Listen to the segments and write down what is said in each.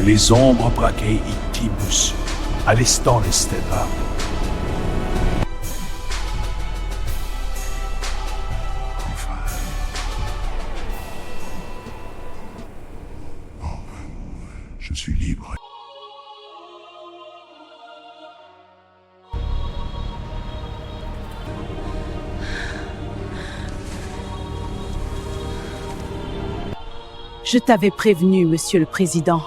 Les ombres braquées itimus, à l'instant l'esteva. Enfin. Bon, je suis libre. Je t'avais prévenu, Monsieur le Président.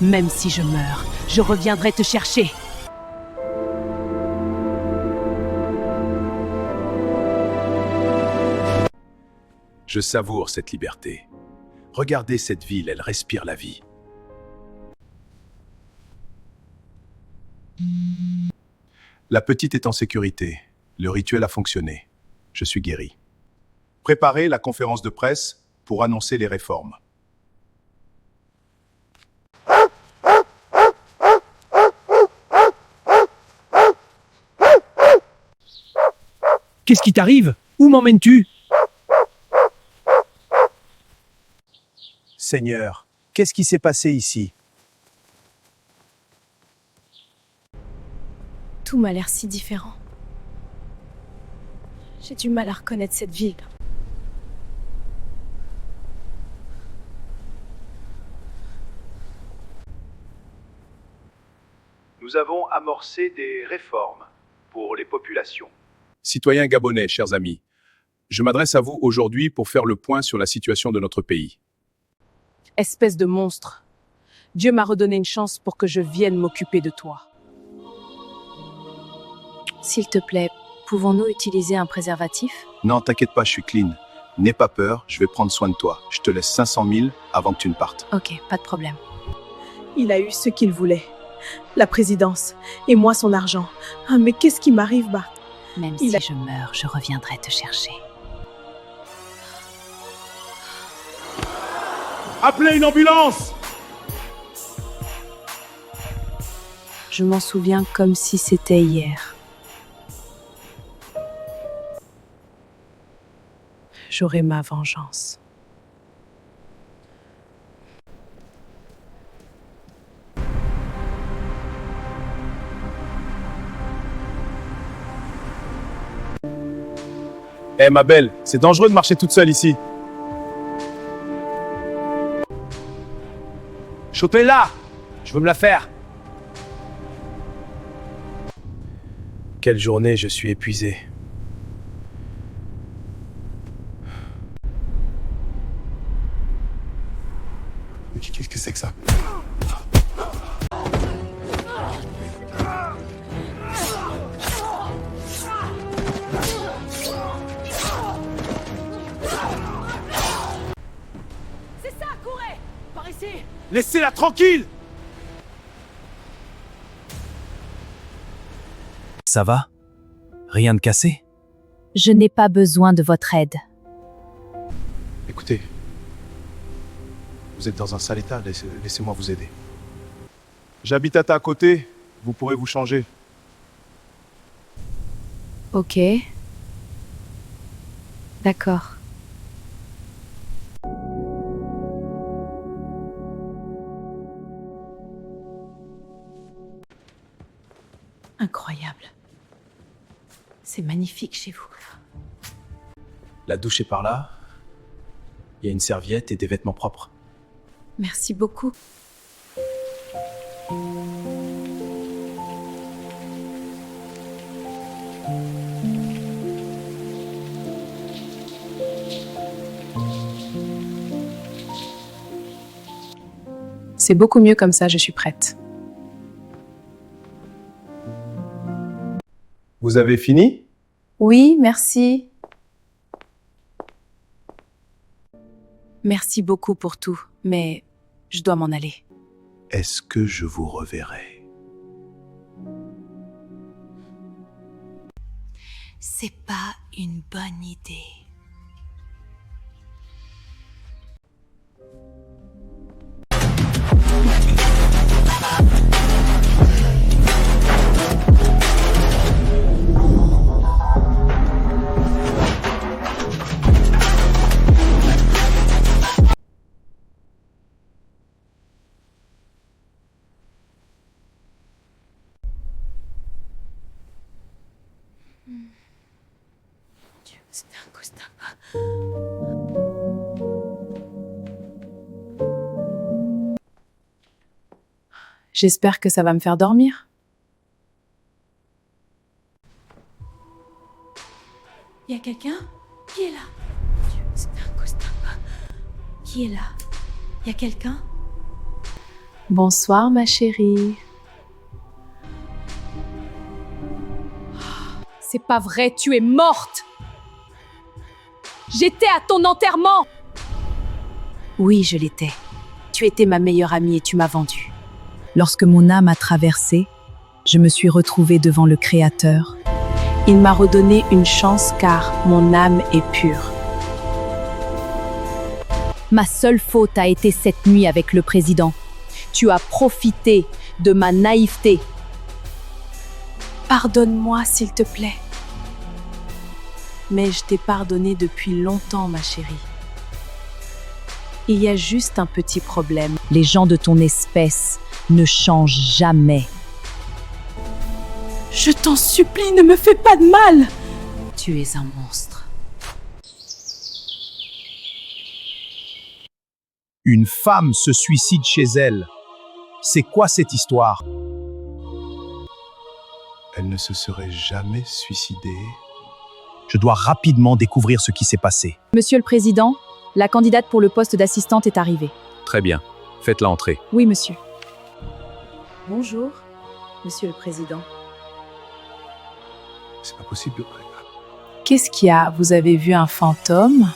Même si je meurs, je reviendrai te chercher. Je savoure cette liberté. Regardez cette ville, elle respire la vie. La petite est en sécurité. Le rituel a fonctionné. Je suis guéri. Préparez la conférence de presse pour annoncer les réformes. Qu'est-ce qui t'arrive? Où m'emmènes-tu? Seigneur, qu'est-ce qui s'est passé ici? Tout m'a l'air si différent. J'ai du mal à reconnaître cette ville. Nous avons amorcé des réformes pour les populations. Citoyens gabonais, chers amis, je m'adresse à vous aujourd'hui pour faire le point sur la situation de notre pays. Espèce de monstre. Dieu m'a redonné une chance pour que je vienne m'occuper de toi. S'il te plaît, pouvons-nous utiliser un préservatif? Non, t'inquiète pas, je suis clean. N'aie pas peur, je vais prendre soin de toi. Je te laisse 500 000 avant que tu ne partes. Ok, pas de problème. Il a eu ce qu'il voulait. La présidence. Et moi son argent. Ah, mais qu'est-ce qui m'arrive, Bart? Même si je meurs, je reviendrai te chercher. Appelez une ambulance! Je m'en souviens comme si c'était hier. J'aurai ma vengeance. Eh ma belle, c'est dangereux de marcher toute seule ici. Chopez-la! Je veux me la faire. Quelle journée, je suis épuisé. Qu'est-ce que c'est que ça? C'est ça, courez! Par ici! Laissez-la tranquille! Ça va? Rien de cassé? Je n'ai pas besoin de votre aide. Écoutez, vous êtes dans un sale état, laissez-moi vous aider. J'habite à côté, vous pourrez vous changer. Ok. D'accord. Incroyable. C'est magnifique chez vous. La douche est par là. Il y a une serviette et des vêtements propres. Merci beaucoup. C'est beaucoup mieux comme ça, je suis prête. Vous avez fini? Oui, merci. Merci beaucoup pour tout, mais je dois m'en aller. Est-ce que je vous reverrai? C'est pas une bonne idée. J'espère que ça va me faire dormir. Y a quelqu'un? Qui est là? C'est un Costa. Qui est là? Y a quelqu'un? Bonsoir, ma chérie. C'est pas vrai, tu es morte! J'étais à ton enterrement! Oui, je l'étais. Tu étais ma meilleure amie et tu m'as vendue. Lorsque mon âme a traversé, je me suis retrouvée devant le Créateur. Il m'a redonné une chance car mon âme est pure. Ma seule faute a été cette nuit avec le président. Tu as profité de ma naïveté. Pardonne-moi, s'il te plaît. Mais je t'ai pardonné depuis longtemps, ma chérie. Il y a juste un petit problème. Les gens de ton espèce ne changent jamais. Je t'en supplie, ne me fais pas de mal! Tu es un monstre. Une femme se suicide chez elle. C'est quoi cette histoire? Elle ne se serait jamais suicidée. Je dois rapidement découvrir ce qui s'est passé. Monsieur le Président, la candidate pour le poste d'assistante est arrivée. Très bien. Faites-la entrer. Oui, monsieur. Bonjour, Monsieur le Président. C'est pas possible. Qu'est-ce qu'il y a? Vous avez vu un fantôme?